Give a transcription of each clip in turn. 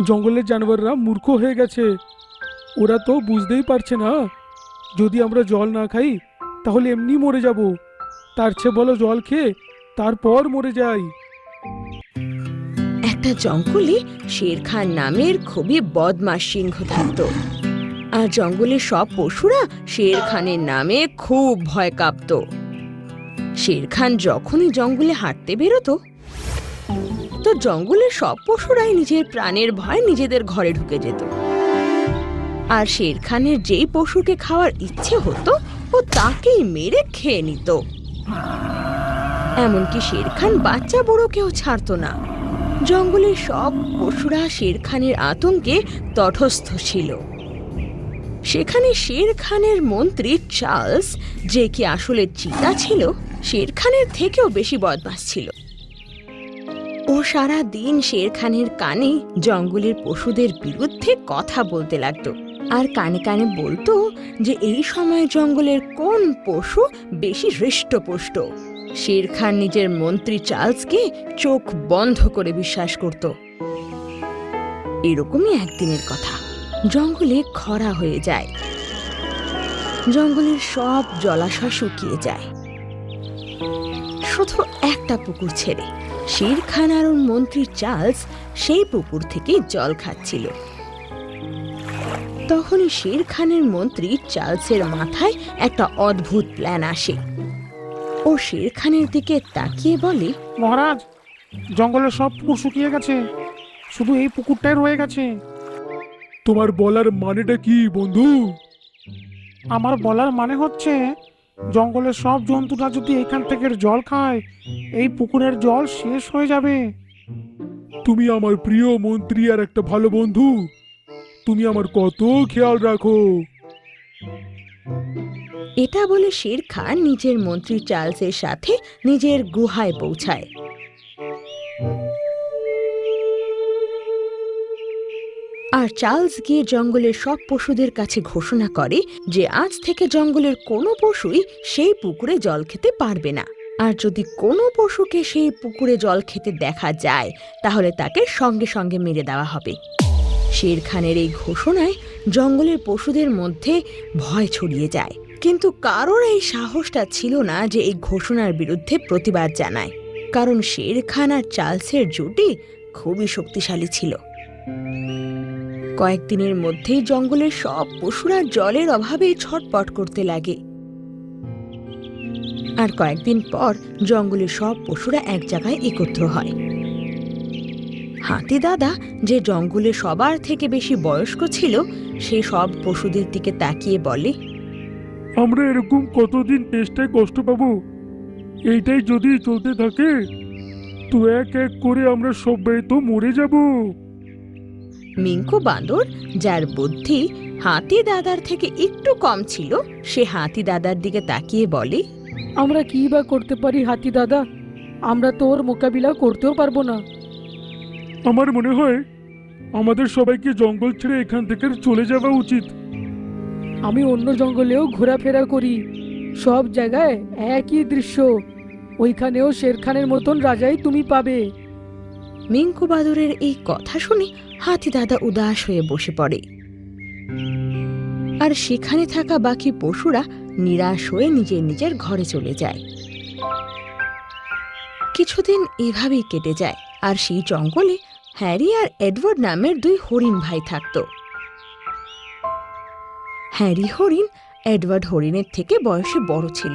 জঙ্গলের জানোয়াররা মূর্খ হয়ে গেছে। ওরা তো বুঝতেই পারছে না যদি আমরা জল না খাই তাহলে এমনি মরে যাব। তার চেয়ে বলো জল খেয়ে তারপর মরে যাই। একটা জঙ্গলে শের খান নামের খুবই বদমাশ সিংহ থাকত। আর জঙ্গলের সব পশুরা শের খানের নামে খুব ভয় কাঁপত। শের খান যখনই জঙ্গলে হাঁটতে বেরোতো তো জঙ্গলের সব পশুরাই নিজের প্রাণের ভয় নিজেদের ঘরে ঢুকে যেত। আর শের খানের যেই পশুকে খাওয়ার ইচ্ছে হতো ও তাকেই মেরে খেয়ে নিত। এমনকি শের খান বাচ্চা বড় কেউ ছাড়তো না। জঙ্গলের সব পশুরা শের খানের আতঙ্কে তটস্থ ছিল। সেখানে শের খানের মন্ত্রী চার্লস, যে কি আসলে চিতা ছিল, শের খানের থেকেও বেশি বদমাশ ছিল। ও সারা দিন শের খানের কানে জঙ্গলের পশুদের বিরুদ্ধে কথা বলতে লাগতো। আর কানে কানে বলতো যে এই সময় জঙ্গলের কোন পশু বেশি হৃষ্টপুষ্ট। শের খান নিজের মন্ত্রী চার্লসকে চোখ বন্ধ করে বিশ্বাস করত। এরকমই একদিনের কথা। জঙ্গলে খরা হয়ে যায়। জঙ্গলের সব জলাশয় শুকিয়ে যায়, শুধু একটা পুকুর ছেড়ে। শের খান আর ওর মন্ত্রী চার্লস সেই পুকুর থেকে জল খাচ্ছিল। তখনই শের খানের মন্ত্রী চার্লসের মাথায় একটা অদ্ভুত প্ল্যান আসে। ও শের খানের দিকে তাকিয়ে বলে, মহারাজ, জঙ্গলের সব পুকুর শুকিয়ে গেছে, শুধু এই পুকুরটাই রয়ে গেছে। তোমার বলার মানেটা কি বন্ধু? আমার বলার মানে হচ্ছে, জঙ্গলের সব জন্তুরা যদি এখান থেকে জল খায়, এই পুকুরের জল শেষ হয়ে যাবে। তুমি আমার প্রিয় মন্ত্রী আর একটা ভালো বন্ধু। তুমি আমার কত খেয়াল রাখো। এটা বলে শের খান নিজের মন্ত্রী চার্লসের সাথে নিজের গুহায় পৌঁছায়। আর চার্লস গিয়ে জঙ্গলের সব পশুদের কাছে ঘোষণা করে যে আজ থেকে জঙ্গলের কোনো পশুই সেই পুকুরে জল খেতে পারবে না। আর যদি কোনো পশুকে সেই পুকুরে জল খেতে দেখা যায় তাহলে তাকে সঙ্গে সঙ্গে মেরে দেওয়া হবে। শের খানের এই ঘোষণায় জঙ্গলের পশুদের মধ্যে ভয় ছড়িয়ে যায়, কিন্তু কারোর এই সাহসটা ছিল না যে এই ঘোষণার বিরুদ্ধে প্রতিবাদ জানায়, কারণ শের খান আর চার্লসের জুটি খুবই শক্তিশালী ছিল। কয়েকদিনের মধ্যেই জঙ্গলের সব পশুরা জলের অভাবে ছটপট করতে লাগে। আর কয়েকদিন পর জঙ্গলের সব পশুরা এক জায়গায় একত্র হয়। হাতি দাদা, যে জঙ্গলে সবার থেকে বেশি বয়স্ক ছিল, সে সব পশুদের দিকে তাকিয়ে বলে, আমরা এরকম কতদিন চেষ্টায় কষ্ট পাবো? এইটাই যদি চলতে থাকে তো এক এক করে আমরা সবাই তো মরে যাব। মিঙ্কু বাঁদর, যার বুদ্ধি হাতি দাদার থেকে একটু কম ছিল, সে হাতি দাদার দিকে তাকিয়ে বলে, আমরা কি বা করতে পারি হাতি দাদা? আমরা তো ওর মোকাবিলা করতেও পারবো না। আমার মনে হয় আমাদের সবাইকে জঙ্গল ছেড়ে এখান থেকে চলে যাওয়া উচিত। আমি অন্য জঙ্গলেও ঘোরাফেরা করি, সব জায়গায় একই দৃশ্য। ওইখানেও শেরখানের মতন রাজাই তুমি পাবে। মিঙ্কু বাদরের এই কথা শুনে হাতি দাদা উদাস হয়ে বসে পড়ে। আর সেখানে থাকা বাকি পশুরা নিরাশ হয়ে নিজের নিজের ঘরে চলে যায়। কিছুদিন এভাবেই কেটে যায়। আর সেই জঙ্গলে হ্যারি আর এডওয়ার্ড নামের দুই হরিণ ভাই থাকত। হ্যারি হরিণ এডওয়ার্ড হরিণের থেকে বয়সে বড় ছিল।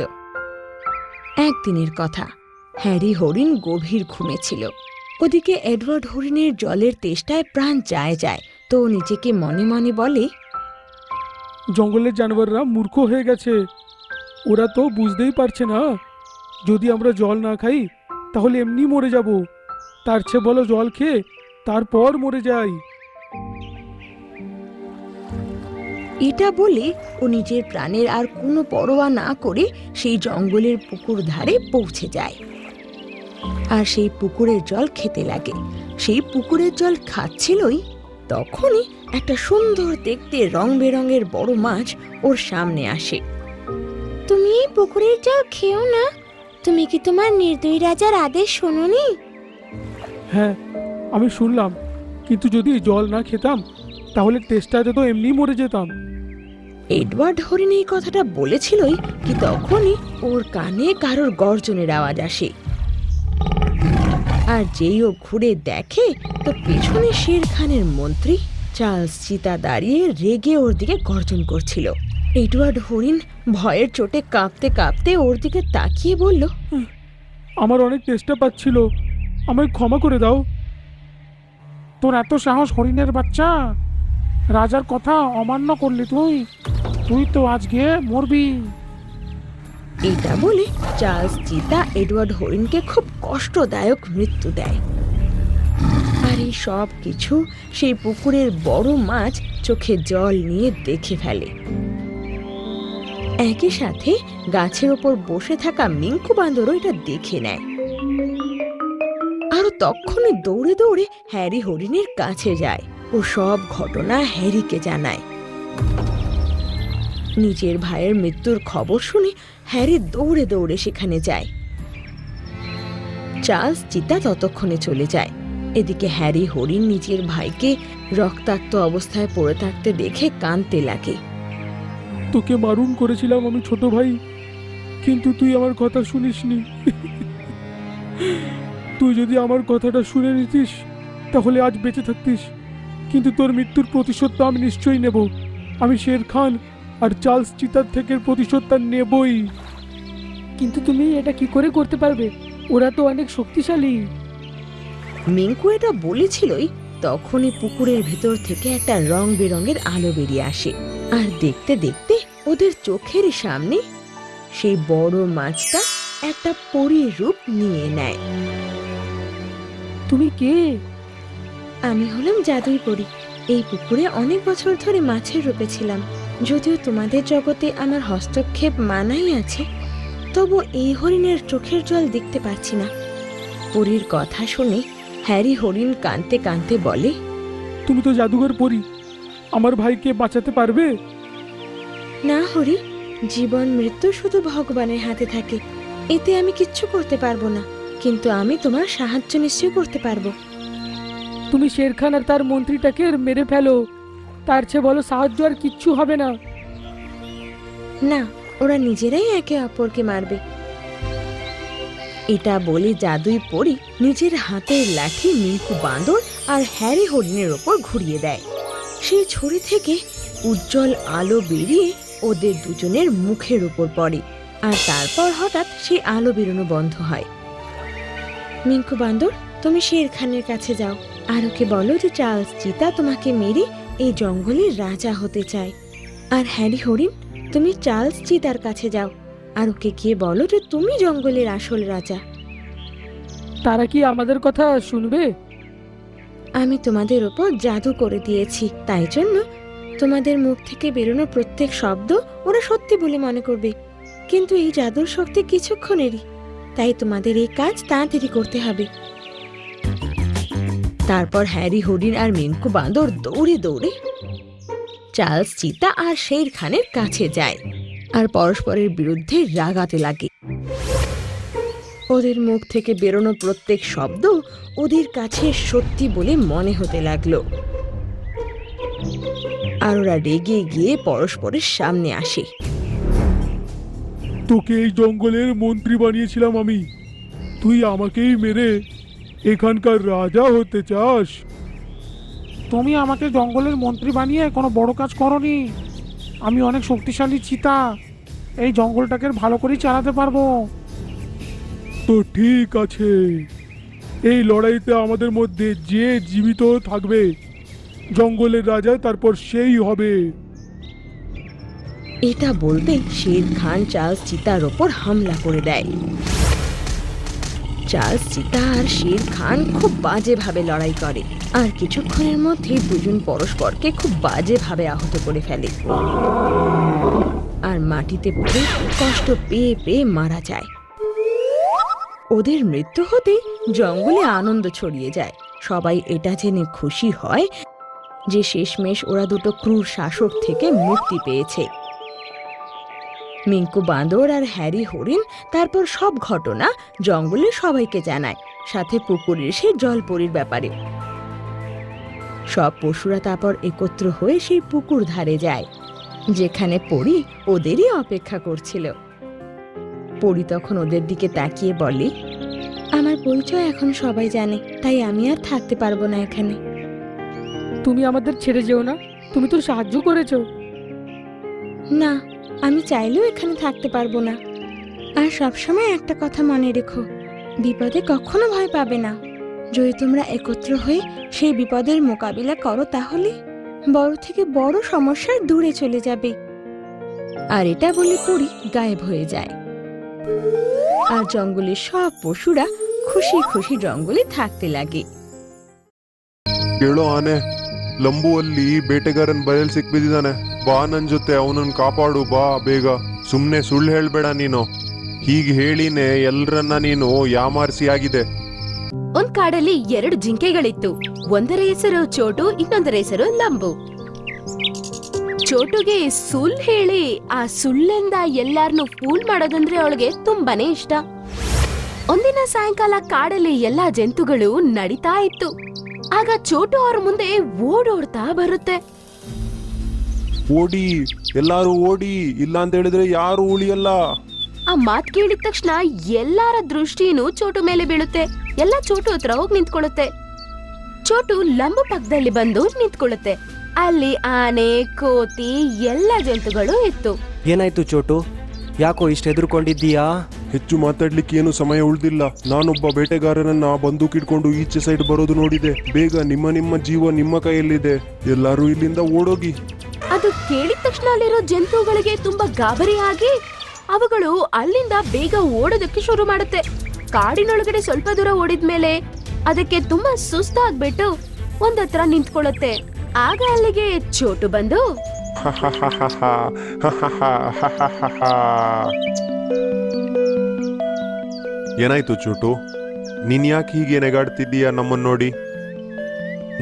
একদিনের কথা, হ্যারি হরিণ গভীর ঘুমেছিল। ওদিকে এডওয়ার্ড হরিণের জলের তেষ্টায় প্রাণ যায়, তো নিজেকে মনে মনে বলে, জঙ্গলের জানোয়াররা মূর্খ হয়ে গেছে। ওরা তো বুঝতেই পারছে না যদি আমরা জল না খাই তাহলে এমনি মরে যাব। তার চেয়ে বলো জল খেয়ে তারপর মরে যাই। এটা বলে ও নিজের প্রাণের আর কোনো পরোয়া না করে সেই জঙ্গলের পুকুর ধারে পৌঁছে যায়। আর সেই পুকুরের জল খেতে লাগে। সেই পুকুরের জল খাচ্ছিলই, তখনই একটা সুন্দর দেখতে রং বেরঙের বড় মাছ ওর সামনে আসে। তুমি এই পুকুরের জল খেও না। তুমি কি তোমার নির্দয়ী রাজার আদেশ শোনোনি? হ্যাঁ, আমি শুনলাম, কিন্তু যদি জল না খেতাম তাহলে তেষ্টাতে তো এমনি মরে যেতাম। এডওয়ার্ড হরিণ এই কথাটা বলেছিলই কি তখনই ওর কানে কারোর গর্জনের আওয়াজ আসে। আর যেই ও ঘুরে দেখে তো পেছনে শের খানের মন্ত্রী চার্লস চিতা দাঁড়িয়ে রেগে ওর দিকে গর্জন করছিল। এডওয়ার্ড হরিণ ভয়ের চোটে কাঁপতে কাঁপতে ওর দিকে তাকিয়ে বলল, আমার অনেক তেষ্টা পাচ্ছিল, আমায় ক্ষমা করে দাও। তোর এত সাহস হরিণের বাচ্চা, রাজার কথা অমান্য করলি তুই, তুই তো আজকে মরবি। এটা বলে চার্লস চিতা এডওয়ার্ড হরিণকে খুব কষ্টদায়ক মৃত্যু দেয়। আর এই সব কিছু সেই পুকুরের বড় মাছ চোখে জল নিয়ে দেখে ফেলে। একই সাথে গাছের ওপর বসে থাকা মিঙ্কু বান্দরও এটা দেখে নেয়। আরো তখনই দৌড়ে দৌড়ে হ্যারি হরিণের কাছে যায় ও সব ঘটনা হ্যারিকে জানায়। নিজের ভাইয়ের মৃত্যুর খবর শুনে হ্যারি দৌড়ে দৌড়ে সেখানে যায়। চার্লস চিতা ততক্ষণে চলে যায়। এদিকে হ্যারি হরিণ নিজের ভাইকে রক্তাক্ত অবস্থায় পড়ে থাকতে দেখে কাঁদতে লাগে। তোকে মারুন করেছিলাম আমি ছোট ভাই, কিন্তু তুই আমার কথা শুনিসনি। তুই যদি আমার কথাটা শুনে নিতিস তাহলে আজ বেঁচে থাকতিস, কিন্তু তোর মৃত্যুর প্রতিশোধটা আমি নিশ্চয়ই নেব। আমি শের খান আর চার্লস চিতার থেকে প্রতিশোধটা নেবই। কিন্তু তুমি এটা কি করে করতে পারবে? ওরা তো অনেক শক্তিশালী। মিঙ্কু এটা বলেছিলই তখনই পুকুরের ভেতর থেকে একটা রং বেরঙের আলো বেরিয়ে আসে। আর দেখতে দেখতে ওদের চোখের সামনে সেই বড় মাছটা একটা পরীর রূপ নিয়ে নেয়। তুমি কে? আমি হলাম জাদুই পরী। এই পুকুরে অনেক বছর ধরে মাছের রূপে ছিলাম। যদিও তোমাদের জগতে আমার হস্তক্ষেপ মানাই আছে, তবু এই হরিণের চোখের জল দেখতে পারছি না। পরীর কথা শুনে হ্যারি হরিণ কাঁদতে কাঁদতে বলে, তুমি তো জাদুঘর পড়ি, আমার ভাইকে বাঁচাতে পারবে? না হরি, জীবন মৃত্যু শুধু ভগবানের হাতে থাকে। এতে আমি কিচ্ছু করতে পারবো না, কিন্তু আমি তোমার সাহায্য নিশ্চয় করতে পারবো। তুমি শের খান আর তার মন্ত্রীটাকে মেরে ফেলো, তার চেয়ে বলো সাহায্য আর কিচ্ছু হবে না। না, ওরা নিজেরাই একে অপরকে মারবে। এটা বলে জাদুই পরী নিজের হাতের লাঠি মিঙ্কু বাঁদর আর হ্যারি হরিণের ওপর ঘুরিয়ে দেয়। সেই ছুরি থেকে উজ্জ্বল আলো বেরিয়ে ওদের দুজনের মুখের উপর পড়ে, আর তারপর হঠাৎ সেই আলো বেরোনো বন্ধ হয়। মিঙ্কু বান্দর, তুমি শের খানের কাছে যাও আর ওকে বলো যে চার্লস চিতা তোমাকে মেরে এই জঙ্গলের রাজা হতে চায়। আর হ্যারি হরিণ, তুমি চার্লস চিতার কাছে যাও আর ওকে গিয়ে বলো যে তুমি জঙ্গলের আসল রাজা। তারা কি আমাদের কথা শুনবে? আমি তোমাদের ওপর জাদু করে দিয়েছি, তাই জন্য তোমাদের মুখ থেকে বেরোনো প্রত্যেক শব্দ ওরা সত্যি বলে মনে করবে। কিন্তু এই জাদুর শক্তি কিছুক্ষণেরই, তাই তোমাদের এই কাজ তাড়াতাড়ি করতে হবে। তারপর হ্যারি হরিণ আর মিঙ্কু বাঁদর দৌড়ে দৌড়ে চার্লস চিতা আর শের খানের কাছে যায় আর পরস্পরের বিরুদ্ধে রাগাতে লাগে। ওদের মুখ থেকে বেরোনো প্রত্যেক শব্দ ওদের কাছে সত্যি বলে মনে হতে লাগলো। আর ওরা রেগে গিয়ে পরস্পরের সামনে আসে। তোকে এই জঙ্গলের মন্ত্রী বানিয়েছিলাম আমি, তুই আমাকেই মেরে এখানকার রাজা হতে চাস? তুমি আমাকে জঙ্গলের মন্ত্রী বানিয়ে কোনো বড় কাজ করনি। আমি অনেক শক্তিশালী চিতা, এই জঙ্গলটাকে ভালো করেই চালাতে পারবো। তো ঠিক আছে, এই লড়াইতে আমাদের মধ্যে যে জীবিত থাকবে জঙ্গলের রাজা তারপর সেই হবে। এটা বলতেই শের খান চার্লস চিতার ওপর হামলা করে দেয়। চার্লস চিতা আর শের খান খুব বাজেভাবে লড়াই করে, আর কিছুক্ষণের মধ্যেই দুজন পরস্পরকে খুব বাজেভাবে আহত করে ফেলে আর মাটিতে পড়ে কষ্ট পেয়ে পেয়ে মারা যায়। ওদের মৃত্যু হতে জঙ্গলে আনন্দ ছড়িয়ে যায়। সবাই এটা জেনে খুশি হয় যে শেষমেশ ওরা দুটো ক্রূর শাসক থেকে মুক্তি পেয়েছে। মিঙ্কু বাঁদর আর হ্যারি হরিণ তারপর সব ঘটনা জঙ্গলে সবাইকে জানায়, সাথে পুকুরের সে জলপরীর ব্যাপারে। সব পশুরা তারপর একত্র হয়ে সেই পুকুর ধারে যায়, যেখানে পরি ওদেরই অপেক্ষা করছিল। পরি তখন ওদের দিকে তাকিয়ে বলে, আমার পরিচয় এখন সবাই জানে, তাই আমি আর থাকতে পারবো না এখানে। তুমি আমাদের ছেড়ে যেও না, তুমি তো সাহায্য করেছো। না, আমি চাইলেও এখানে থাকতে পারবো না। আর সবসময় একটা কথা মনে রেখো, বিপদে কখনো ভয় পাবে না। যদি তোমরা একত্র হয়ে সেই বিপদের মোকাবিলা করো তাহলে বড় থেকে বড় সমস্যার দূরে চলে যাবে। আর এটা বলে পরি গায়েব হয়ে যায়। আর জঙ্গলের সব পশুরা খুশি খুশি জঙ্গলে থাকতে লাগে। ಕೇಳೋ ಆನೆ, ಲಂಬು ಅಲ್ಲಿ ಬೇಟೆಗಾರನ್ ಬಯಲ್ ಸಿಕ್ಬಿದ್ದಾನೆ. ಬಾ ನನ್ ಜೊತೆ, ಅವನನ್ನ ಕಾಪಾಡು, ಬಾ ಬೇಗ. ಸುಮ್ನೆ ಸುಳ್ಳು ಹೇಳ್ಬೇಡ ನೀನು. ಹೀಗೆ ಹೇಳಿನೇ ಎಲ್ರನ್ನ ನೀನು ಯಾಮಾರಿಸಿ ಆಗಿದೆ. ಒಂದ್ ಕಾಡಲ್ಲಿ 2 ಜಿಂಕೆಗಳಿತ್ತು. ಒಂದರ ಹೆಸರು ಚೋಟು, ಇನ್ನೊಂದರ ಹೆಸರು ಲಂಬು. ಚೋಟುಗೆ ಸುಳ್ಳು ಹೇಳಿ ಆ ಸುಳ್ಳಿಂದ ಎಲ್ಲಾರನ್ನು ಫೂಲ್ ಮಾಡೋದಂದ್ರೆ ಅವಳಿಗೆ ತುಂಬಾನೇ ಇಷ್ಟ. ಒಂದಿನ ಸಾಯಂಕಾಲ ಕಾಡಲ್ಲಿ ಎಲ್ಲಾ ಜಂತುಗಳು ನಡೀತಾ ಇತ್ತು. ಆಗ ಚೋಟು ಅವ್ರ ಮುಂದೆ ಓಡೋಡ್ತಾ ಬರುತ್ತೆ. ಓಡಿ, ಎಲ್ಲಾರು ಓಡಿ, ಇಲ್ಲ ಅಂತ ಹೇಳಿದ್ರೆ ಯಾರು ಉಳಿಯಲ್ಲ. ಆ ಮಾತ್ ಕೇಳಿದ ತಕ್ಷಣ ಎಲ್ಲಾರ ದೃಷ್ಟಿನೂ ಚೋಟು ಮೇಲೆ ಬೀಳುತ್ತೆ. ಎಲ್ಲ ಚೋಟು ಹತ್ರ ಹೋಗಿ ನಿಂತ್ಕೊಳ್ಳುತ್ತೆ. ಚೋಟು ಲಂಬು ಪಕ್ಕದಲ್ಲಿ ಬಂದು ನಿಂತ್ಕೊಳ್ಳುತ್ತೆ. ಅಲ್ಲಿ ಆನೆ, ಕೋತಿ, ಎಲ್ಲ ಜಂತುಗಳು ಇತ್ತು. ಏನಾಯ್ತು ಚೋಟು, ಯಾಕೋ ಇಷ್ಟು ಹೆದರ್ಕೊಂಡಿದ್ದೀಯಾ? ಹೆಚ್ಚು ಮಾತಾಡ್ಲಿಕ್ಕೆ ಏನು ಸಮಯ ಉಳ್ದಿಲ್ಲ. ನಾನೊಬ್ಬ ಬೇಟೆಗಾರನನ್ನ ಬಂದೂಕಿಡ್ಕೊಂಡು ಈಚೆ ಸೈಡ್ ಬರೋದು ನೋಡಿದೆ. ಬೇಗ ನಿಮ್ಮ ಜೀವ ನಿಮ್ಮ ಕೈಯಲ್ಲಿದೆ. ಎಲ್ಲಾರು ಇಲ್ಲಿಂದ ಓಡೋಗಿ. ಅದು ಕೇಳಿದ ತಕ್ಷಣ ಅಲ್ಲಿರೋ ಜಂತುಗಳಿಗೆ ತುಂಬಾ ಗಾಬರಿ ಆಗಿ ಅವುಗಳು ಅಲ್ಲಿಂದ ಬೇಗ ಓಡೋದಕ್ಕೆ ಶುರು ಮಾಡುತ್ತೆ. ಕಾಡಿನೊಳಗಡೆ ಸ್ವಲ್ಪ ದೂರ ಓಡಿದ್ಮೇಲೆ ಅದಕ್ಕೆ ತುಂಬಾ ಸುಸ್ತಾಗ್ಬಿಟ್ಟು ಒಂದತ್ರ ನಿಂತ್ಕೊಳ್ಳುತ್ತೆ. ಆಗ ಅಲ್ಲಿಗೆ ಚೋಟು ಬಂದು, ಏನಾಯ್ತು ಚೋಟು, ನೀನ್ ಯಾಕೆ ಹೀಗೆ ನೆಗಾಡ್ತಿದ್ದೀಯಾ ನಮ್ಮನ್ನ ನೋಡಿ?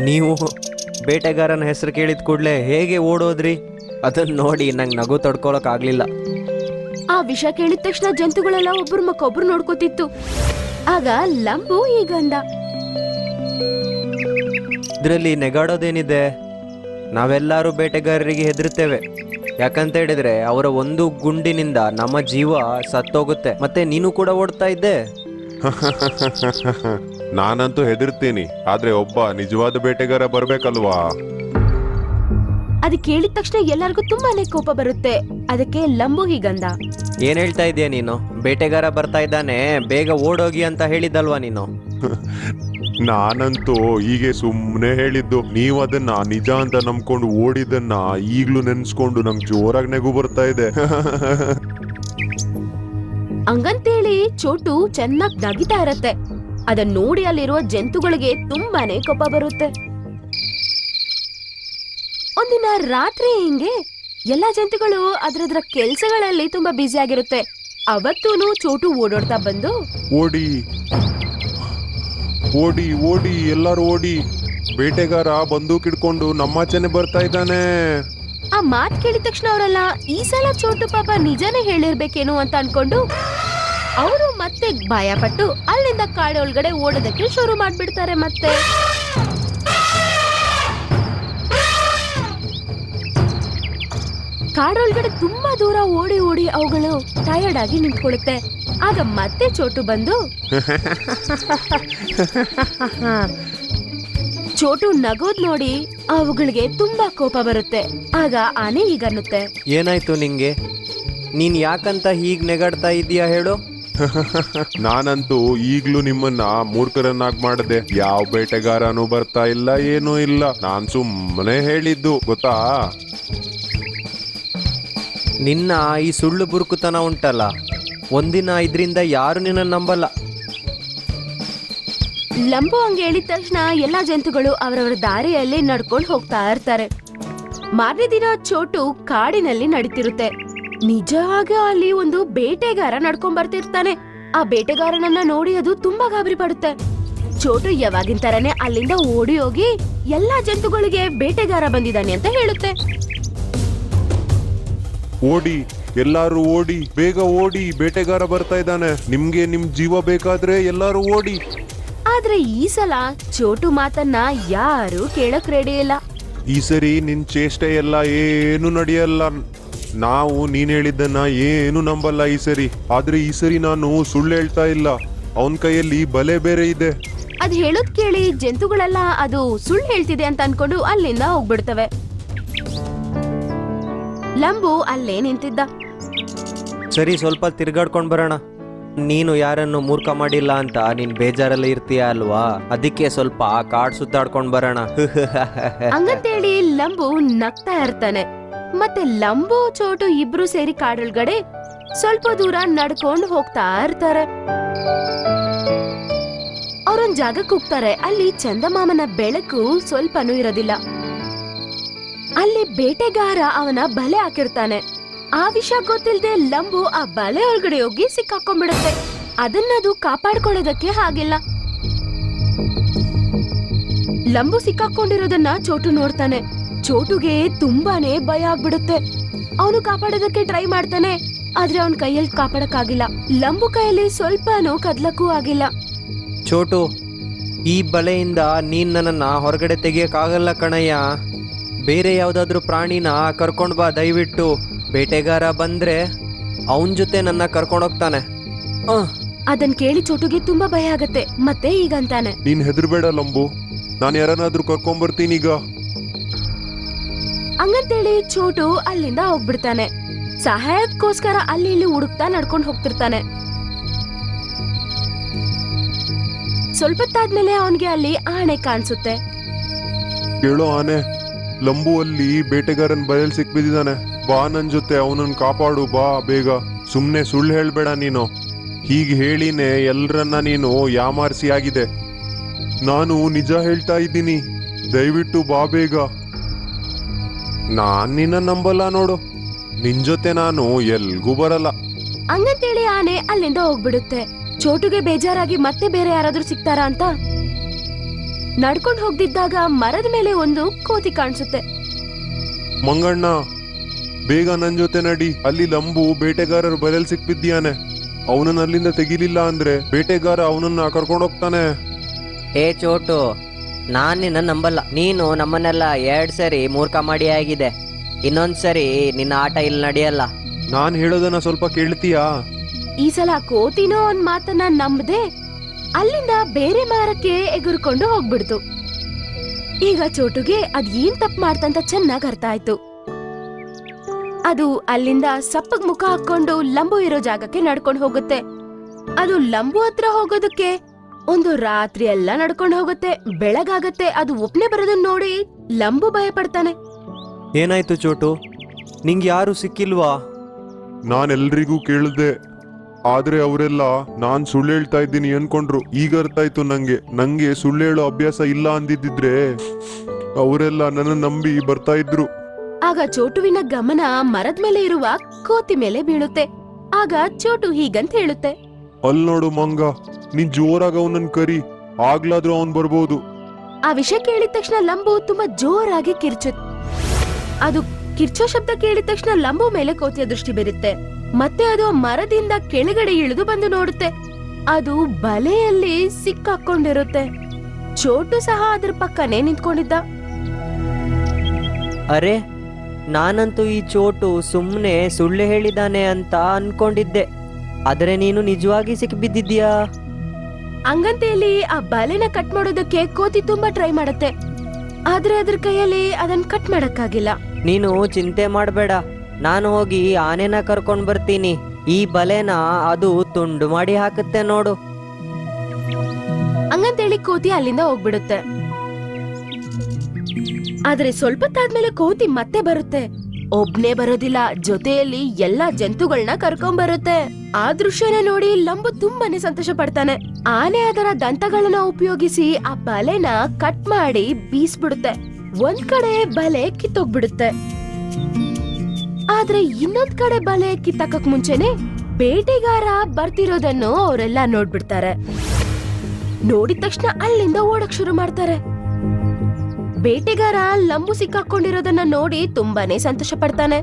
ನೀವು ಬೇಟೆಗಾರನ ಹೆಸರು ಕೇಳಿದ ಕೂಡಲೇ ಹೇಗೆ ಓಡೋದ್ರಿ? ಅದನ್ನ ನೋಡಿ ನಂಗೆ ನಗು ತಡ್ಕೊಳಕ್ ಆಗ್ಲಿಲ್ಲ. ಆ ವಿಷಯ ಕೇಳಿದ ತಕ್ಷಣ ಜಂತುಗಳೆಲ್ಲ ಒಬ್ರ ಮಕ್ಕೊಬ್ರು ನೋಡ್ಕೋತಿತ್ತು. ಆಗ ಲಂಬು ಹೀಗಂದ, ಇದ್ರಲ್ಲಿ ನೆಗಾಡೋದೇನಿದೆ? ನಾವೆಲ್ಲರೂ ಬೇಟೆಗಾರರಿಗೆ ಹೆದರ್ತೇವೆ. ಯಾಕಂತ ಹೇಳಿದ್ರೆ ಅವರ ಒಂದು ಗುಂಡಿನಿಂದ ನಮ್ಮ ಜೀವ ಸತ್ತೋಗುತ್ತೆ. ಮತ್ತೆ ನೀನು ಕೂಡ ಓಡ್ತಾ ಇದ್ದೆ. ನಾನಂತೂ ಹೆದರ್ತೀನಿ, ಆದ್ರೆ ಒಬ್ಬ ನಿಜವಾದ ಬೇಟೆಗಾರ ಬರ್ಬೇಕಲ್ವಾ? ಅದ್ ಕೇಳಿದ ತಕ್ಷಣ ಎಲ್ಲರಿಗೂ ತುಂಬಾನೇ ಕೋಪ ಬರುತ್ತೆ. ಅದಕ್ಕೆ ಲಂಬು ಹೀಗಂದ, ಏನ್ ಹೇಳ್ತಾ ಇದೀಯ ನೀನು? ಬೇಟೆಗಾರ ಬರ್ತಾ ಇದ್ದಾನೆ, ಬೇಗ ಓಡೋಗಿ ಅಂತ ಹೇಳಿದ್ದಲ್ವಾ ನೀನು? ನಾನಂತೂ ಹೀಗೆ ಸುಮ್ಮನೆ ಹೇಳಿದ್ದು. ನೀವ್ ಅದನ್ನ ನಿಜ ಅಂತ ನಂಬ್ಕೊಂಡು ಓಡಿದನ್ನ ಈಗ್ಲೂ ನೆನ್ಸ್ಕೊಂಡು ನಂಗೆ ಜೋರಾಗಿ ನಗು ಬರ್ತಾ ಇದೆ. ಹಂಗಂತೇಳಿ ಚೋಟು ಚೆನ್ನಾಗ್ ನಗಿತಾ ಇರತ್ತೆ. ಅದನ್ನ ನೋಡಿ ಅಲ್ಲಿರುವ ಜಂತುಗಳಿಗೆ ತುಂಬಾನೇ ಕೋಪ ಬರುತ್ತೆ. ಒಂದಿನ ರಾತ್ರಿ ಹಿಂಗೆ ಎಲ್ಲಾ ಜಂತುಗಳು ಅದ್ರದ್ರ ಕೆಲ್ಸಗಳಲ್ಲಿ ತುಂಬಾ ಬ್ಯುಸಿ ಆಗಿರುತ್ತೆ. ಅವತ್ತೂನು ಚೋಟು ಓಡೋಡ್ತಾ ಬಂದು, ಓಡಿ ಓಡಿ ಓಡಿ, ಎಲ್ಲಾರು ಓಡಿ, ಬೇಟೆಗಾರ ಬಂದೂಕಿಡ್ಕೊಂಡು ನಮ್ಮಾಚೆನೆ ಬರ್ತಾ ಇದ್ದಾನೆ. ಆ ಮಾತ್ ಕೇಳಿದ ತಕ್ಷಣ ಅವರೆಲ್ಲ ಈ ಸಲ ಚೋಟು ಪಾಪ ನಿಜಾನೇ ಹೇಳಿರ್ಬೇಕೇನು ಅಂತ ಅನ್ಕೊಂಡು ಅವರು ಮತ್ತೆ ಭಯ ಪಟ್ಟು ಅಲ್ಲಿಂದ ಕಾಡೊಳಗಡೆ ಓಡೋದಕ್ಕೆ ಶುರು ಮಾಡ್ಬಿಡ್ತಾರೆ. ಮತ್ತೆ ಕಾಡೊಳಗಡೆ ತುಂಬಾ ದೂರ ಓಡಿ ಓಡಿ ಅವುಗಳು ಟಯರ್ಡ್ ಆಗಿ ನಿಂತ್ಕೊಳ್ಳುತ್ತೆ. ಆಗ ಮತ್ತೆ ಚೋಟು ಬಂದು, ಚೋಟು ನಗೋದ್ ನೋಡಿ ಅವುಗಳಿಗೆ ತುಂಬಾ ಕೋಪ ಬರುತ್ತೆ. ಆಗ ಆನೆ ಹೀಗನ್ನುತ್ತೆ, ಏನಾಯ್ತು ನಿಂಗೆ? ನೀನ್ ಯಾಕಂತ ಹೀಗ್ ನೆಗಾಡ್ತಾ ಇದೀಯಾ ಹೇಳು? ನಾನಂತೂ ಈಗ್ಲೂ ನಿಮ್ಮನ್ನ ಮೂರ್ಖರನ್ನಾಗಿ ಮಾಡದೆ. ಯಾವ ಬೇಟೆಗಾರನೂ ಬರ್ತಾ ಇಲ್ಲ, ಏನೂ ಇಲ್ಲ. ನಾನ್ ಸುಮ್ಮನೆ ಹೇಳಿದ್ದು, ಗೊತ್ತಾ? ನಿನ್ನ ಈ ಸುಳ್ಳು ಬುರುಕುತನ ಉಂಟಲ್ಲ, ಒಂದಿನ ಇದರಿಂದ ಯಾರು ನಿನ್ನ ನಂಬಲ್ಲ. ಲಂಬು ಹಂಗೆ ಹೇಳಿದ ತಕ್ಷಣ ಎಲ್ಲಾ ಜಂತುಗಳು ಅವರವರ ದಾರಿಯಲ್ಲಿ ನಡ್ಕೊಂಡು ಹೋಗ್ತಾ ಇರ್ತಾರೆ. ಮಾರನೇ ದಿನ ಚೋಟು ಕಾಡಿನಲ್ಲಿ ನಡೀತಿರುತ್ತೆ. ನಿಜವಾಗ ಅಲ್ಲಿ ಒಂದು ಬೇಟೆಗಾರ ನಡ್ಕೊಂಡ್ ಬರ್ತಿರ್ತಾನೆ. ಆ ಬೇಟೆಗಾರನನ್ನ ನೋಡಿ ಅದು ತುಂಬಾ ಗಾಬರಿ ಪಡುತ್ತೆ. ಚೋಟು ಯಾವಾಗಿನ ತರನೇ ಅಲ್ಲಿಂದ ಓಡಿ ಹೋಗಿ ಎಲ್ಲಾ ಜಂತುಗಳಿಗೆ ಬೇಟೆಗಾರ ಬಂದಿದ್ದಾನೆ ಅಂತ ಹೇಳುತ್ತೆ. ಓಡಿ, ಎಲ್ಲಾರು ಓಡಿ, ಬೇಗ ಓಡಿ, ಬೇಟೆಗಾರ ಬರ್ತಾ ಇದ್ದಾನೆ. ನಿಮ್ಗೆ ನಿಮ್ ಜೀವ ಬೇಕಾದ್ರೆ ಎಲ್ಲಾರು ಓಡಿ. ಆ ಆದ್ರೆ ಈ ಸಲ ಚೋಟು ಮಾತನ್ನ ಯಾರು ಕೇಳಕ್ ರೆಡಿ ಇಲ್ಲ. ಈ ಸರಿ ನಿನ್ ಚೇಷ್ಟೆ ಎಲ್ಲ ಏನು ನಡೆಯಲ್ಲ. ನಾವು ನೀನ್ ಹೇಳಿದ್ದನ್ನ ಏನು ನಂಬಲ್ಲ ಈ ಸರಿ. ಆದ್ರೆ ಈ ಸರಿ ನಾನು ಸುಳ್ಳು ಹೇಳ್ತಾ ಇಲ್ಲ. ಅವನ್ ಕೈಯಲ್ಲಿ ಬಲೆ ಬೇರೆ ಇದೆ. ಅದ್ ಹೇಳೋದ್ ಕೇಳಿ ಜಂತುಗಳೆಲ್ಲ ಅದು ಸುಳ್ಳು ಹೇಳ್ತಿದೆ ಅಂತ ಅನ್ಕೊಂಡು ಅಲ್ಲಿಂದ ಹೋಗ್ಬಿಡ್ತವೆ. ಲಂಬು ಅಲ್ಲೇ ನಿಂತಿದ್ದ. ಸರಿ, ಸ್ವಲ್ಪ ತಿರ್ಗಾಡ್ಕೊಂಡ್ ಬರೋಣ. ನೀನು ಯಾರನ್ನು ಮೂರ್ಖ ಮಾಡಿಲ್ಲ ಅಂತ ನೀನ್ ಬೇಜಾರಲ್ಲಿ ಇರ್ತೀಯ ಅಲ್ವಾ, ಅದಕ್ಕೆ ಸ್ವಲ್ಪ ಕಾಡ್ ಸುತ್ತಾಡ್ಕೊಂಡ್ ಬರೋಣ. ಹಂಗಂತೇಳಿ ಲಂಬು ನಗ್ತಾ ಇರ್ತಾನೆ. ಮತ್ತೆ ಲಂಬು ಚೋಟು ಇಬ್ರು ಸೇರಿ ಕಾಡೊಳಗಡೆ ಸ್ವಲ್ಪ ದೂರ ನಡ್ಕೊಂಡು ಹೋಗ್ತಾ ಇರ್ತಾರೆ. ಅವ್ರೊಂದ್ ಜಾಗಕ್ಕೆ ಹೋಗ್ತಾರೆ. ಅಲ್ಲಿ ಚಂದಮಾಮನ ಬೆಳಕು ಸ್ವಲ್ಪನೂ ಇರೋದಿಲ್ಲ. ಅಲ್ಲಿ ಬೇಟೆಗಾರ ಅವನ ಬಲೆ ಹಾಕಿರ್ತಾನೆ. ಆ ವಿಷಯ ಗೊತ್ತಿಲ್ಲದೆ ಲಂಬು ಆ ಬಲೆ ಒಳಗಡೆ ಹೋಗಿ ಸಿಕ್ಕಾಕೊಂಡ್ಬಿಡುತ್ತೆ. ಅದನ್ನದು ಕಾಪಾಡ್ಕೊಳ್ಳೋದಕ್ಕೆ ಆಗಿಲ್ಲ. ಲಂಬು ಸಿಕ್ಕಾಕೊಂಡಿರೋದನ್ನ ಚೋಟು ನೋಡ್ತಾನೆ. ಚೋಟುಗೆ ತುಂಬಾನೇ ಭಯ ಆಗ್ಬಿಡುತ್ತೆ. ಅವನು ಕಾಪಾಡೋದಕ್ಕೆ ಟ್ರೈ ಮಾಡ್ತಾನೆ, ಆದ್ರೆ ಅವನ್ ಕೈಯಲ್ಲಿ ಕಾಪಾಡಕ್ಕಾಗಿಲ್ಲ. ಲಂಬು ಕೈಯಲ್ಲಿ ಸ್ವಲ್ಪನೂ ಕದ್ಲಕ್ಕೂ ಆಗಿಲ್ಲ. ಚೋಟು, ಈ ಬಲೆಯಿಂದ ನೀನ್ ನನ್ನನ್ನ ಹೊರಗಡೆ ತೆಗಿಯಕ್ಕಾಗಲ್ಲ ಕಣಯ್ಯ. ಬೇರೆ ಯಾವ್ದಾದ್ರು ಪ್ರಾಣಿನ ಕರ್ಕೊಂಡ್ ಬಾ ದಯವಿಟ್ಟು. ಬೇಟೆಗಾರ ಬಂದ್ರೆ ಅವನ್ ಜೊತೆ ನನ್ನ ಕರ್ಕೊಂಡೋಗ್ತಾನೆ. ಅದನ್ ಕೇಳಿ ಚೋಟುಗೆ ತುಂಬಾ ಭಯ ಆಗತ್ತೆ. ಮತ್ತೆ ಈಗಂತಾನೆ, ನೀನ್ ಹೆದರ್ಬೇಡ ಲಂಬು, ನಾನು ಯಾರನ್ನಾದ್ರೂ ಕರ್ಕೊಂಬರ್ತೀನಿ ಈಗ. ಹಂಗಂತೇಳಿ ಚೋಟು ಅಲ್ಲಿಂದ ಹೋಗ್ಬಿಡ್ತಾನೆ. ಸಹಾಯಕ್ಕೋಸ್ಕರ ಅಲ್ಲಿ ಇಲ್ಲಿ ಹುಡುಕ್ತಾ ನಡ್ಕೊಂಡು ಹೋಗ್ತಿರ್ತಾನೆ. ಸ್ವಲ್ಪತ್ತಾದ್ಮೇಲೆ ಅವನ್ಗೆ ಅಲ್ಲಿ ಆನೆ ಕಾಣಿಸುತ್ತೆ. ಕೇಳೋ ಆನೆ, ಲಂಬು ಅಲ್ಲಿ ಬೇಟೆಗಾರನ್ ಬಯಲ್ ಸಿಕ್ಬಿದ್ದಾನೆ. ಬಾ ನನ್ ಜೊತೆ, ಅವನನ್ನ ಕಾಪಾಡು ಬಾ ಬೇಗ. ಸುಮ್ನೆ ಸುಳ್ಳು ಹೇಳ್ಬೇಡ ನೀನು. ಹೀಗ್ ಹೇಳಿನೇ ಎಲ್ರನ್ನ ನೀನು ಯಾಮಾರಿಸಿ ಆಗಿದೆ. ನಾನು ನಿಜ ಹೇಳ್ತಾ ಇದ್ದೀನಿ, ದಯವಿಟ್ಟು ಬಾ ಬೇಗ. ನಾನ್ ನಿನ್ನ ನಂಬಲ್ಲ ನೋಡು. ನಿನ್ ಜೊತೆ ನಾನು ಎಲ್ಗೂ ಬರಲ್ಲ. ಹಂಗಂತೇಳಿ ಆನೆ ಅಲ್ಲಿಂದ ಹೋಗ್ಬಿಡುತ್ತೆ. ಚೋಟುಗೆ ಬೇಜಾರಾಗಿ ಮತ್ತೆ ಬೇರೆ ಯಾರಾದ್ರೂ ಸಿಗ್ತಾರಾ ಅಂತ ನಡ್ಕೊಂಡು ಹೋಗ್ದಿದ್ದಾಗ ಮರದ ಮೇಲೆ ಒಂದು ಕೋತಿ ಕಾಣಿಸುತ್ತೆ. ಮಂಗಣ್ಣ, ಬೇಗ ನನ್ ಜೊತೆ ನಡಿ. ಅಲ್ಲಿ ಲಂಬು ಬೇಟೆಗಾರರು ಬಲೆಲ್ ಸಿಕ್ಬಿದ್ಯಾನೆ. ಅವನನ್ನ ಅಲ್ಲಿಂದ ತೆಗಿಲಿಲ್ಲ ಅಂದ್ರೆ ಬೇಟೆಗಾರ ಅವನನ್ನ ಕರ್ಕೊಂಡೋಗ್ತಾನೆ. ಏ ಚೋಟು, ನಾನ್ ನಿನ್ನ ನಂಬಲ್ಲ. ನೀನು ನಮ್ಮನ್ನೆಲ್ಲ 2 ಸರಿ ಮೂರ್ಖ ಮಾಡಿ ಆಗಿದೆ. ಇನ್ನೊಂದ್ಸರಿ ನಿನ್ನ ಆಟ ಇಲ್ಲಿ ನಡೆಯಲ್ಲ. ನಾನ್ ಹೇಳೋದನ್ನ ಸ್ವಲ್ಪ ಕೇಳ್ತೀಯಾ? ಈ ಸಲ ಕೋತಿನೋ ಒಂದ್ ಮಾತನ್ನ ನಂಬದೆ ಅಲ್ಲಿಂದ ಬೇರೆ ಮರಕ್ಕೆ ಎಗುರ್ಕೊಂಡು ಹೋಗ್ಬಿಡ್ತು. ಈಗ ಚೋಟುಗೆ ಅದ್ ಏನ್ ತಪ್ಪು ಮಾಡ್ತಂತ ಚೆನ್ನಾಗ್ ಅರ್ಥ ಆಯ್ತು. ಅದು ಅಲ್ಲಿಂದ ಸಪ್ಪಗ್ ಮುಖ ಹಾಕೊಂಡು ಲಂಬು ಇರೋ ಜಾಗಕ್ಕೆ ನಡ್ಕೊಂಡು ಹೋಗುತ್ತೆ. ಅದು ಲಂಬು ಹತ್ರ ಹೋಗೋದಕ್ಕೆ ಒಂದು ರಾತ್ರಿ ಎಲ್ಲ ನಡ್ಕೊಂಡು ಹೋಗುತ್ತೆ. ಬೆಳಗಾಗತ್ತೆ. ಅದು ಒಪ್ನೆ ಬರೋದನ್ನ ನೋಡಿ ಲಂಬು ಭಯ ಪಡ್ತಾನೆ. ಏನಾಯ್ತು ಚೋಟು, ನಿಂಗೆ ಯಾರು ಸಿಕ್ಕಿಲ್ವಾ? ನಾನ್ ಎಲ್ರಿಗೂ ಕೇಳ್ದೆ, ಆದ್ರೆ ಅವರೆಲ್ಲ ನಾನ್ ಸುಳ್ಳು ಹೇಳ್ತಾ ಇದ್ದೀನಿ ಅನ್ಕೊಂಡ್ರು. ಈಗ ಅರ್ಥ ಆಯ್ತು ನಂಗೆ ಸುಳ್ಳು ಹೇಳೋ ಅಭ್ಯಾಸ ಇಲ್ಲ ಅಂದಿದ್ರೆ ಅವರೆಲ್ಲ ನನ್ನ ನಂಬಿ ಬರ್ತಾ ಇದ್ರು. ಆಗ ಚೋಟುವಿನ ಗಮನ ಮರದ ಮೇಲೆ ಇರುವ ಕೋತಿ ಮೇಲೆ ಬೀಳುತ್ತೆ. ಆಗ ಚೋಟು ಹೀಗಂತ ಹೇಳುತ್ತೆ, ಅಲ್ ನೋಡು ಮಂಗ, ನೀನ್ ಜೋರಾಗ ಅವನನ್ನ ಕರಿ, ಆಗ್ಲಾದ್ರೂ ಅವನ್ ಬರ್ಬೋದು. ಆ ವಿಷಯ ಕೇಳಿದ ತಕ್ಷಣ ಲಂಬು ತುಂಬಾ ಜೋರಾಗಿ ಅದು ಕಿರ್ಚೋ ಶಬ್ದ ಕೇಳಿದ ತಕ್ಷಣ ಲಂಬು ಮೇಲೆ ಕೋತಿಯ ದೃಷ್ಟಿ ಬೀರುತ್ತೆ. ಮತ್ತೆ ಅದು ಮರದಿಂದ ಕೆಳಗಡೆ ಇಳಿದು ಬಂದು ನೋಡುತ್ತೆ. ಅದು ಬಲೆಯಲ್ಲಿ ಸಿಕ್ಕಾಕೊಂಡಿರುತ್ತೆ. ಚೋಟು ಸಹ ಅದ್ರ ಪಕ್ಕನೆ ನಿಂತ್ಕೊಂಡಿದ್ದ. ಅರೆ, ನಾನಂತೂ ಈ ಚೋಟು ಸುಮ್ನೆ ಸುಳ್ಳು ಹೇಳಿದಾನೆ ಅಂತ ಅನ್ಕೊಂಡಿದ್ದೆ. ಆದ್ರೆ ನೀನು ನಿಜವಾಗಿ ಸಿಕ್ಕಿಬಿದ್ದಿದ್ಯಾ? ಹಂಗಂತೇಳಿ ಆ ಬಲೆನ ಕಟ್ ಮಾಡೋದಕ್ಕೆ ಕೋತಿ ತುಂಬಾ ಟ್ರೈ ಮಾಡುತ್ತೆ. ಆದ್ರೆ ಅದ್ರ ಕೈಯಲ್ಲಿ ಅದನ್ನ ಕಟ್ ಮಾಡಕ್ಕಾಗಿಲ್ಲ. ನೀನು ಚಿಂತೆ ಮಾಡಬೇಡ, ನಾನು ಹೋಗಿ ಆನೆನ ಕರ್ಕೊಂಡ್ ಬರ್ತೀನಿ. ಈ ಬಲೆನ ಅದು ತುಂಡು ಮಾಡಿ ಹಾಕುತ್ತೆ ನೋಡು. ಹಂಗಂತೇಳಿ ಕೋತಿ ಅಲ್ಲಿಂದ ಹೋಗ್ಬಿಡುತ್ತೆ. ಆದ್ರೆ ಸ್ವಲ್ಪ ತಾದ್ಮೇಲೆ ಕೋತಿ ಮತ್ತೆ ಬರುತ್ತೆ. ಒಬ್ನೇ ಬರೋದಿಲ್ಲ, ಜೊತೆಯಲ್ಲಿ ಎಲ್ಲಾ ಜಂತುಗಳನ್ನ ಕರ್ಕೊಂಡ್ ಬರುತ್ತೆ. ಆ ದೃಶ್ಯನ ನೋಡಿ ಲಂಬು ತುಂಬಾನೇ ಸಂತೋಷ ಪಡ್ತಾನೆ. ಆನೆ ಅದರ ದಂತಗಳನ್ನ ಉಪಯೋಗಿಸಿ ಆ ಬಲೆನ ಕಟ್ ಮಾಡಿ ಬೀಸ್ಬಿಡುತ್ತೆ. ಒಂದ್ ಕಡೆ ಬಲೆ ಕಿತ್ತೋಗ್ಬಿಡುತ್ತೆ. ಆದ್ರೆ ಇನ್ನೊಂದ್ ಕಡೆ ಬಲೆ ಕಿತ್ತಕ್ಕಕ್ ಮುಂಚೆನೆ ಬೇಟೆಗಾರ ಬರ್ತಿರೋದನ್ನು ಅವರೆಲ್ಲ ನೋಡ್ಬಿಡ್ತಾರೆ. ನೋಡಿದ ತಕ್ಷಣ ಅಲ್ಲಿಂದ ಓಡಕ್ ಶುರು ಮಾಡ್ತಾರೆ. ಬೇಟೆಗಾರ ಲಂಬು ಸಿಕ್ಕಾಕೊಂಡಿರೋದನ್ನ ನೋಡಿ ತುಂಬಾನೇ ಸಂತೋಷ ಪಡ್ತಾನೆ.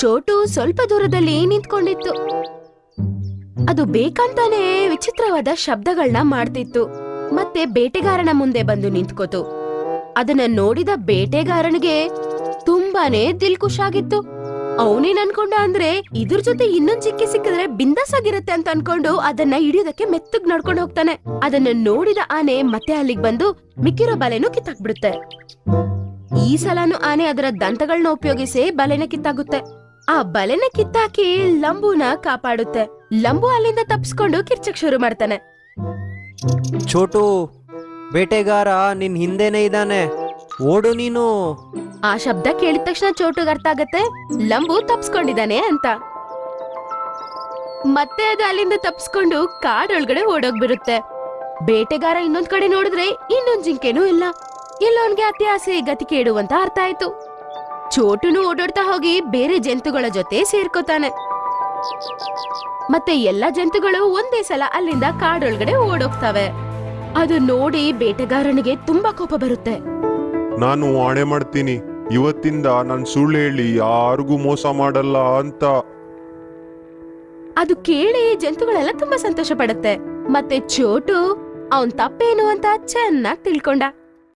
ಚೋಟು ಸ್ವಲ್ಪ ದೂರದಲ್ಲಿ ನಿಂತ್ಕೊಂಡಿತ್ತು. ಅದು ಬೇಕಂತಾನೆ ವಿಚಿತ್ರವಾದ ಶಬ್ದಗಳನ್ನ ಮಾಡ್ತಿತ್ತು. ಮತ್ತೆ ಬೇಟೆಗಾರನ ಮುಂದೆ ಬಂದು ನಿಂತ್ಕೋತು. ಅದನ್ನ ನೋಡಿದ ಬೇಟೆಗಾರನಿಗೆ ತುಂಬಾನೇ ದಿಲ್ ಖುಷಾಗಿತ್ತು. ಅವನೇನ್ ಅನ್ಕೊಂಡ ಅಂದ್ರೆ ಇದ್ರ ಜೊತೆ ಇನ್ನೊಂದ್ ಚಿಕ್ಕಿ ಸಿಕ್ಕಿದ್ರೆ ಬಿಂದಾಸ್ ಆಗಿರುತ್ತೆ ಅಂತ ಅನ್ಕೊಂಡು ಅದನ್ನ ಹಿಡಿಯೋದಕ್ಕೆ ಮೆತ್ತಗ್ ನಡ್ಕೊಂಡು ಹೋಗ್ತಾನೆ. ಅದನ್ನ ನೋಡಿದ ಆನೆ ಮತ್ತೆ ಅಲ್ಲಿಗೆ ಬಂದು ಮಿಕ್ಕಿರೋ ಬಲೆನೂ ಕಿತ್ತಾಕ್ಬಿಡುತ್ತೆ. ಈ ಸಲನು ಆನೆ ಅದರ ದಂತಗಳನ್ನ ಉಪಯೋಗಿಸಿ ಬಲೆನ ಕಿತ್ತಾಗುತ್ತೆ. ಆ ಬಲೆನ ಕಿತ್ತಾಕಿ ಲಂಬುನ ಕಾಪಾಡುತ್ತೆ. ಲಂಬು ಅಲ್ಲಿಂದ ತಪ್ಪಿಸ್ಕೊಂಡು ಕಿರ್ಚಕ್ ಶುರು ಮಾಡ್ತಾನೆ. ಚೋಟು, ಬೇಟೆಗಾರ ನಿನ್ ಹಿಂದೆನೆ ಇದ್ದಾನೆ, ಓಡು ನೀನು. ಆ ಶಬ್ದ ಕೇಳಿದ ತಕ್ಷಣ ಚೋಟುಗ್ ಅರ್ಥ ಆಗತ್ತೆ ಲಂಬು ತಪ್ಸ್ಕೊಂಡಿದ್ದಾನೆ ಅಂತ. ಮತ್ತೆ ಅದು ಅಲ್ಲಿಂದ ತಪ್ಸ್ಕೊಂಡು ಕಾಡೊಳಗಡೆ ಓಡೋಗ್ಬಿರುತ್ತೆ. ಬೇಟೆಗಾರ ಇನ್ನೊಂದ್ ಕಡೆ ನೋಡಿದ್ರೆ ಇನ್ನೊಂದ್ ಜಿಂಕೆನೂ ಇಲ್ಲ. ಇಲ್ಲವನ್ಗೆ ಅತಿ ಆಸೆ ಗತಿ ಕೇಡು ಅಂತ ಅರ್ಥ ಆಯ್ತು. ಚೋಟುನು ಓಡಾಡ್ತಾ ಹೋಗಿ ಬೇರೆ ಜಂತುಗಳ ಜೊತೆ ಸೇರ್ಕೋತಾನೆ. ಮತ್ತೆ ಎಲ್ಲಾ ಜಂತುಗಳು ಒಂದೇ ಸಲ ಅಲ್ಲಿಂದ ಕಾಡೊಳಗಡೆ ಓಡೋಗ್ತವೆ. ಅದು ನೋಡಿ ಬೇಟೆಗಾರನಿಗೆ ತುಂಬಾ ಕೋಪ ಬರುತ್ತೆ. ನಾನು ಆಣೆ ಮಾಡ್ತೀನಿ, ಇವತ್ತಿಂದ ನಾನು ಸುಳ್ಳು ಹೇಳಿ ಯಾರಿಗೂ ಮೋಸ ಮಾಡಲ್ಲ ಅಂತ. ಅದು ಕೇಳಿ ಜಂತುಗಳೆಲ್ಲ ತುಂಬಾ ಸಂತೋಷ ಪಡುತ್ತೆ. ಮತ್ತೆ ಚೋಟು ಅವನ್ ತಪ್ಪೇನು ಅಂತ ಚೆನ್ನಾಗಿ ತಿಳ್ಕೊಂಡ.